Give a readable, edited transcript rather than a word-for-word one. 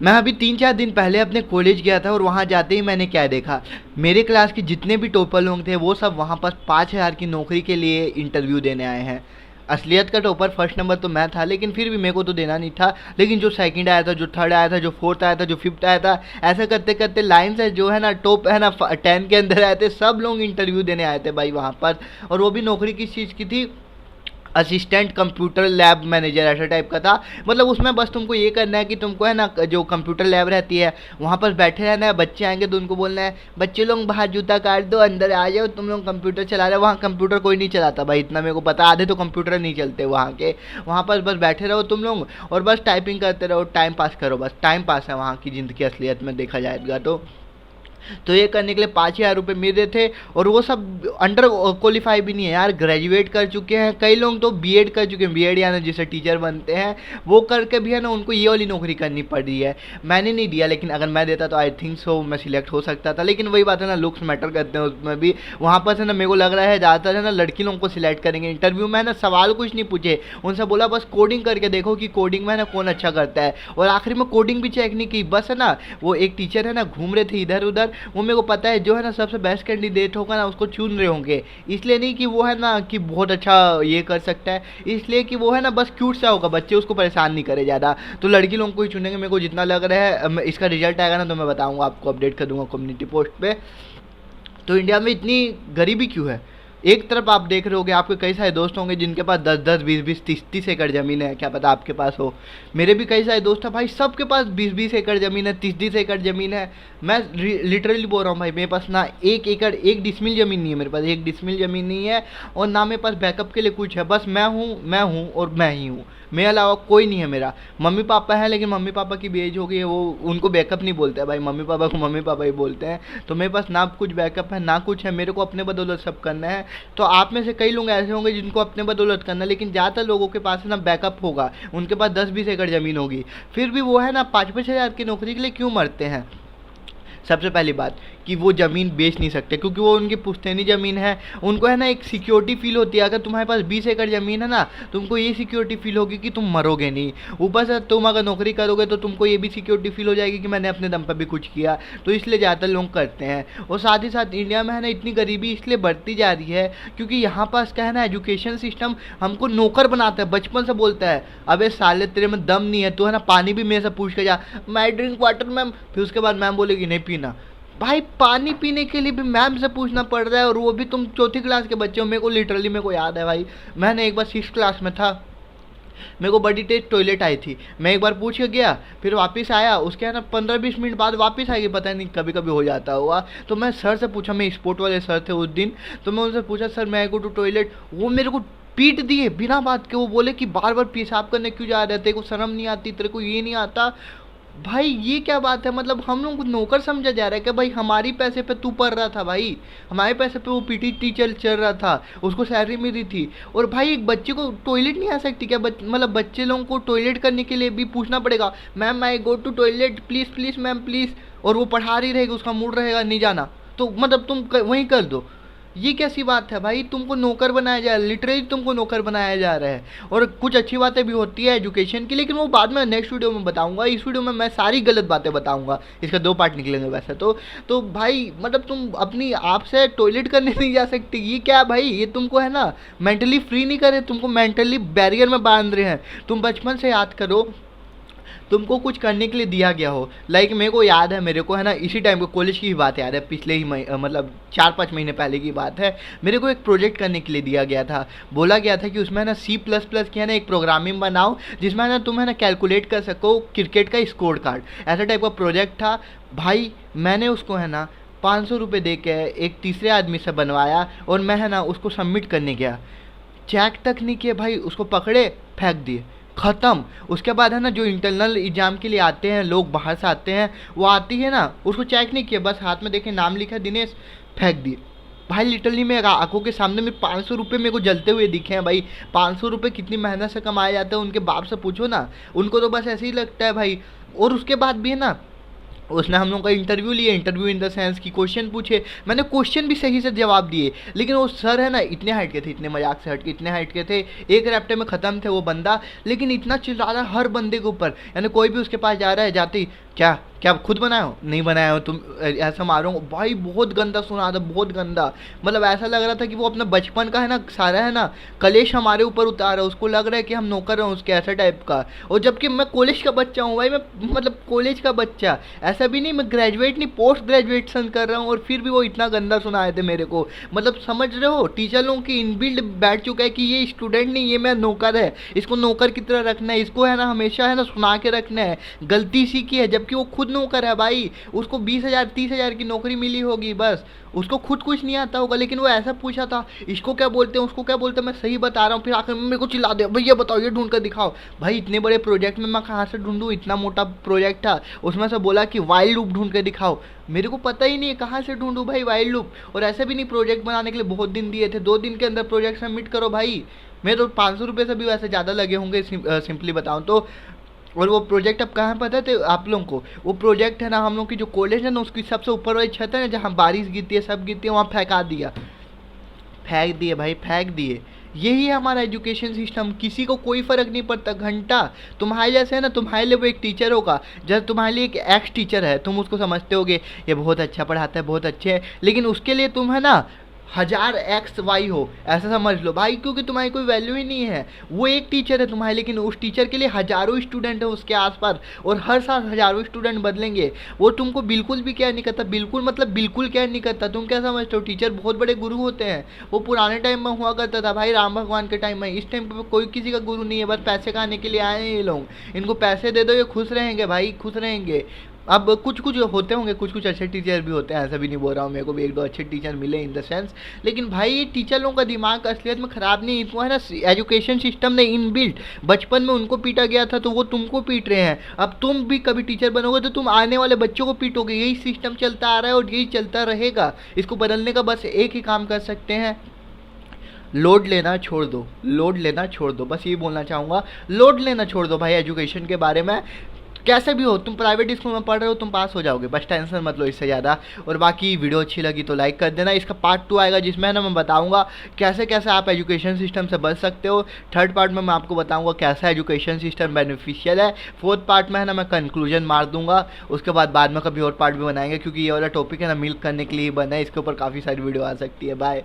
मैं अभी 3-4 दिन पहले अपने कॉलेज गया था और वहाँ जाते ही मैंने क्या देखा, मेरे क्लास के जितने भी टॉपर लोग थे वो सब वहाँ पर 5,000 की नौकरी के लिए इंटरव्यू देने आए हैं। असलियत का टॉपर फर्स्ट नंबर तो मैं था, लेकिन फिर भी मेरे को तो देना नहीं था। लेकिन जो सेकंड आया था, जो थर्ड आया था, जो फोर्थ आया था, जो फिफ्थ आया था, ऐसा करते करते लाइन से जो है ना टॉप है ना 10 के अंदर आए थे, सब लोग इंटरव्यू देने आए थे भाई वहाँ पर। और वो भी नौकरी किस चीज़ की थी, असिस्टेंट कंप्यूटर लैब मैनेजर ऐसा टाइप का था। मतलब उसमें बस तुमको ये करना है कि तुमको है ना जो कंप्यूटर लैब रहती है वहाँ पर बैठे रहना है, बच्चे आएंगे तो उनको बोलना है बच्चे लोग बाहर जूता काट दो, अंदर आ जाओ, तुम लोग कंप्यूटर चला रहे हो। वहाँ कंप्यूटर कोई नहीं चलाता भाई, इतना मेरे को पता, आधे तो कंप्यूटर नहीं चलते वहाँ के। वहाँ पर बस बैठे रहो तुम लोग और बस टाइपिंग करते रहो, टाइम पास करो, बस टाइम पास है वहाँ की ज़िंदगी असलियत में देखा जाएगा तो ये करने के लिए 5,000 रुपये मिल रहे थे। और वो सब अंडर क्वालिफाई भी नहीं है यार, ग्रेजुएट कर चुके हैं, कई लोग तो बीएड कर चुके हैं, बीएड यानी जिसे टीचर बनते हैं वो करके भी है ना उनको ये वाली नौकरी करनी पड़ रही है। मैंने नहीं दिया, लेकिन अगर मैं देता तो आई थिंक सो मैं सिलेक्ट हो सकता था। लेकिन वही बात है ना, लुक्स मैटर करते हैं उसमें भी। वहाँ पर से ना मेरे को लग रहा है ज़्यादातर है ना लड़की लोगों को सिलेक्ट करेंगे इंटरव्यू में, है ना सवाल कुछ नहीं पूछे, उनसे बोला बस कोडिंग करके देखो कि कोडिंग में है ना कौन अच्छा करता है। और आखिर में कोडिंग भी चेक नहीं की, बस है ना वो एक टीचर है ना घूम रहे थे इधर उधर, वो मेरे को पता है जो है ना सबसे बेस्ट कैंडिडेट होगा ना उसको चुन रहे होंगे। इसलिए नहीं कि वो है ना कि बहुत अच्छा ये कर सकता है, इसलिए कि वो है ना बस क्यूट सा होगा, बच्चे उसको परेशान नहीं करे ज़्यादा। तो लड़की लोगों को ही चुनेंगे मेरे को जितना लग रहा है। इसका रिजल्ट आएगा ना तो मैं बताऊंगा आपको, अपडेट कर दूंगा कम्युनिटी पोस्ट पे। तो इंडिया में इतनी गरीबी क्यों है? एक तरफ आप देख रहे होगे आपके कई सारे दोस्त होंगे जिनके पास 10-10, 20-20, 30-30 एकड़ ज़मीन है, क्या पता आपके पास हो। मेरे भी कई सारे दोस्त हैं भाई, सबके पास 20-20 एकड़ ज़मीन है, 30-30 एकड़ ज़मीन है। मैं लिटरली बोल रहा हूँ भाई, मेरे पास ना 1 एकड़ 1 डिसमिल ज़मीन नहीं है, मेरे पास 1 डिसमिल ज़मीन नहीं है। और ना मेरे पास बैकअप के लिए कुछ है, बस मैं हूँ और मैं ही हूँ, मेरे अलावा कोई नहीं है मेरा। मम्मी पापा है, लेकिन मम्मी पापा की भी एज हो गई है, वो उनको बैकअप नहीं बोलते हैं भाई, मम्मी पापा को मम्मी पापा ही बोलते हैं। तो मेरे पास ना कुछ बैकअप है ना कुछ है, मेरे को अपने बदौलत सब करना है। तो आप में से कई लोग ऐसे होंगे जिनको अपने बदौलत करना है, लेकिन ज़्यादातर लोगों के पास है ना बैकअप होगा, उनके पास 10-20 एकड़ ज़मीन होगी, फिर भी वो है ना 5-5 हज़ार की नौकरी के लिए क्यों मरते हैं? सबसे पहली बात कि वो ज़मीन बेच नहीं सकते क्योंकि वो उनकी पुश्तैनी ज़मीन है। उनको है ना एक सिक्योरिटी फील होती है, अगर तुम्हारे पास 20 एकड़ ज़मीन है ना, तुमको ये सिक्योरिटी फील होगी कि तुम मरोगे नहीं। ऊपर से तुम अगर नौकरी करोगे तो तुमको ये भी सिक्योरिटी फील हो जाएगी कि मैंने अपने दम पर भी कुछ किया। तो इसलिए ज़्यादातर लोग करते हैं। और साथ ही साथ इंडिया में है ना इतनी गरीबी इसलिए बढ़ती जा रही है क्योंकि यहाँ पास क्या है ना एजुकेशन सिस्टम हमको नौकर बनाता है, बचपन से बोलता है अबे साले तेरे में दम नहीं है, तो है ना पानी भी मेरे से पूछ के जा, मैं ड्रिंक वाटर मैम, फिर उसके बाद मैम बोलेगी नहीं पीना। भाई पानी पीने के लिए भी मैम से पूछना पड़ रहा है, और वो भी तुम चौथी क्लास के बच्चे हो। मेरे को लिटरली मेरे को याद है भाई, मैंने एक बार 6 क्लास में था, मेरे को बड़ी तेज टॉयलेट आई थी, मैं एक बार पूछ के गया, फिर वापस आया, उसके है ना 15-20 मिनट बाद वापस आएगी, पता नहीं कभी कभी हो जाता हुआ। तो मैं सर से पूछा, मैं स्पोर्ट वाले सर थे उस दिन, तो मैं उनसे पूछा सर मैं गो टू टॉयलेट, वो मेरे को पीट दिए बिना बात के। वो बोले कि बार बार पेशाब करने क्यों जा रहे, तेरे को शर्म नहीं आती, तेरे को ये नहीं आता। भाई ये क्या बात है? मतलब हम लोग को नौकर समझा जा रहा है कि भाई हमारी पैसे पे तू पढ़ रहा था भाई, हमारे पैसे पे वो पीटी टीचर चल रहा था, उसको सैलरी मिली थी। और भाई एक बच्चे को टॉयलेट नहीं आ सकती क्या? मतलब बच्चे लोगों को टॉयलेट करने के लिए भी पूछना पड़ेगा, ma'am I go to toilet please please ma'am please, और वो पढ़ा रही रहेगी, उसका मूड रहेगा नहीं जाना, तो मतलब तुम वहीं कर दो। ये कैसी बात है भाई? तुमको नौकर बनाया जा रहा है, लिटरली तुमको नौकर बनाया जा रहा है। और कुछ अच्छी बातें भी होती है एजुकेशन की, लेकिन वो बाद में नेक्स्ट वीडियो में बताऊंगा। इस वीडियो में मैं सारी गलत बातें बताऊंगा, इसका 2 पार्ट निकलेंगे वैसे तो भाई मतलब तुम अपनी आप से टॉयलेट करने नहीं जा सकती, ये क्या है भाई? ये तुमको है ना मेंटली फ्री नहीं कर रहे, तुमको मेंटली बैरियर में बांध रहे हैं। तुम बचपन से याद करो, तुमको कुछ करने के लिए दिया गया हो, लाइक मेरे को याद है, मेरे को है ना इसी टाइम को कॉलेज की ही बात याद है, पिछले ही मतलब 4-5 महीने पहले की बात है। मेरे को एक प्रोजेक्ट करने के लिए दिया गया था, बोला गया था कि उसमें है ना C++ की है ना एक प्रोग्रामिंग बनाओ जिसमें है ना तुम है ना कैलकुलेट कर सको क्रिकेट का स्कोर कार्ड, ऐसा टाइप का प्रोजेक्ट था। भाई मैंने उसको है ना 500 रुपये दे के एक तीसरे आदमी से बनवाया, और मैं है ना उसको सबमिट करने गया, चेक तक नहीं किए भाई, उसको पकड़े फेंक दिए, ख़त्म। उसके बाद है ना जो इंटरनल एग्ज़ाम के लिए आते हैं लोग बाहर से आते हैं, वो आती है ना, उसको चेक नहीं किया, बस हाथ में देखे नाम लिखा दिनेश, फेंक दिए। भाई लिटरली मेरे आंखों के सामने में 500 रुपये मेरे को जलते हुए दिखे हैं भाई। 500 रुपये कितनी मेहनत से कमाए जाते हैं, उनके बाप से पूछो ना, उनको तो बस ऐसे ही लगता है भाई। और उसके बाद भी है ना उसने हम लोग का इंटरव्यू लिया, इंटरव्यू इन द सेंस कि क्वेश्चन पूछे, मैंने क्वेश्चन भी सही से जवाब दिए, लेकिन वो सर है ना इतने हाइट के थे, इतने मजाक से हट के इतने हाइट के थे, एक रैप्टे में ख़त्म थे वो बंदा, लेकिन इतना चिल्ला रहा है हर बंदे के ऊपर, यानी कोई भी उसके पास जा रहा है जाते ही क्या क्या खुद बनाए हो, नहीं बनाया हो तुम, ऐसा मारूंगा भाई, बहुत गंदा सुना था, बहुत गंदा। मतलब ऐसा लग रहा था कि वो अपना बचपन का है ना सारा है ना कलेश हमारे ऊपर उतार रहा है, उसको लग रहा है कि हम नौकर हैं उसके, ऐसा टाइप का। और जबकि मैं कॉलेज का बच्चा हूँ भाई, मैं मतलब कॉलेज का बच्चा, ऐसा भी नहीं मैं ग्रेजुएट नहीं पोस्ट ग्रेजुएशन कर रहा हूँ, और फिर भी वो इतना गंदा सुनाए थे मेरे को। मतलब समझ रहे हो, टीचर लोगों की इनबिल्ड बैठ चुका है कि ये स्टूडेंट नहीं, ये मेरा नौकर है, इसको नौकर की तरह रखना है, इसको है ना हमेशा है ना सुना के रखना है, गलती सी की है, जबकि वो खुद नौकर है भाई, उसको 20,000 30,000 की नौकरी मिली होगी बस, उसको खुद कुछ नहीं आता होगा, लेकिन वो ऐसा पूछा था इसको क्या बोलते हैं उसको क्या बोलते हैं, मैं सही बता रहा हूँ, फिर आकर मेरे को चिल्ला दे भैया बताओ ये ढूंढ कर दिखाओ। भाई इतने बड़े प्रोजेक्ट में मैं कहाँ से ढूंढूं, इतना मोटा प्रोजेक्ट था, उसमें से बोला कि वाइल्ड लूप ढूंढ कर दिखाओ, मेरे को पता ही नहीं है कहाँ से ढूंढूं भाई वाइल्ड लूप। और ऐसे भी नहीं प्रोजेक्ट बनाने के लिए बहुत दिन दिए थे, 2 दिन के अंदर प्रोजेक्ट सबमिट करो भाई, मेरे तो 500 रुपये से भी वैसे ज़्यादा लगे होंगे सिंपली बताऊँ तो। और वो प्रोजेक्ट अब कहाँ पता थे आप लोगों को, वो प्रोजेक्ट है ना हम लोग की जो कॉलेज है ना उसकी सबसे ऊपर वाली छत है ना जहाँ बारिश गिरती है सब गिरती है, वहाँ फेंका दिया, फेंक दिए भाई फेंक दिए। यही है हमारा एजुकेशन सिस्टम, किसी को कोई फ़र्क नहीं पड़ता, घंटा तुम्हारे जैसे है ना, तुम्हारे लिए वो एक टीचर होगा, जब तुम्हारे लिए एक एक्स टीचर है, तुम उसको समझते होगे ये बहुत अच्छा पढ़ाता है बहुत अच्छे है, लेकिन उसके लिए तुम है ना 1000 XY हो, ऐसा समझ लो भाई, क्योंकि तुम्हारी कोई वैल्यू ही नहीं है। वो एक टीचर है तुम्हारे, लेकिन उस टीचर के लिए हज़ारों स्टूडेंट है उसके आसपास, और हर साल हज़ारों स्टूडेंट बदलेंगे, वो तुमको बिल्कुल भी क्या नहीं करता, बिल्कुल मतलब बिल्कुल क्या नहीं करता। तुम क्या समझते हो टीचर बहुत बड़े गुरु होते हैं, वो पुराने टाइम में हुआ करता था भाई, राम भगवान के टाइम में, इस टाइम पे कोई किसी का गुरु नहीं है, बस पैसे खाने के लिए आए हैं ये लोग, इनको पैसे दे दो ये खुश रहेंगे भाई खुश रहेंगे। अब कुछ कुछ होते होंगे, कुछ कुछ अच्छे टीचर भी होते हैं, ऐसा भी नहीं बोल रहा हूँ, मेरे को भी 1 2 अच्छे टीचर मिले इन द सेंस, लेकिन भाई ये टीचर लोगों का दिमाग असलियत में ख़राब नहीं, इनको है ना एजुकेशन सिस्टम ने इनबिल्ट, बचपन में उनको पीटा गया था तो वो तुमको पीट रहे हैं, अब तुम भी कभी टीचर बनोगे तो तुम आने वाले बच्चों को पीटोगे, यही सिस्टम चलता आ रहा है और यही चलता रहेगा। इसको बदलने का बस एक ही काम कर सकते हैं, लोड लेना छोड़ दो, लोड लेना छोड़ दो, बस ये बोलना चाहूँगा, लोड लेना छोड़ दो भाई एजुकेशन के बारे में। कैसे भी हो तुम प्राइवेट स्कूल में पढ़ रहे हो, तुम पास हो जाओगे, बस टेंशन मत लो इससे ज़्यादा। और बाकी वीडियो अच्छी लगी तो लाइक कर देना, इसका पार्ट 2 आएगा जिसमें है ना मैं बताऊंगा कैसे कैसे आप एजुकेशन सिस्टम से बच सकते हो। थर्ड पार्ट में मैं आपको बताऊंगा कैसा एजुकेशन सिस्टम बेनिफिशियल है। फोर्थ पार्ट में है ना मैं कंक्लूजन मार दूंगा, उसके बाद में कभी और पार्ट भी बनाएंगे, क्योंकि ये वाला टॉपिक है ना मिल्क करने के लिए बना है, इसके ऊपर काफ़ी सारी वीडियो आ सकती है। बाय।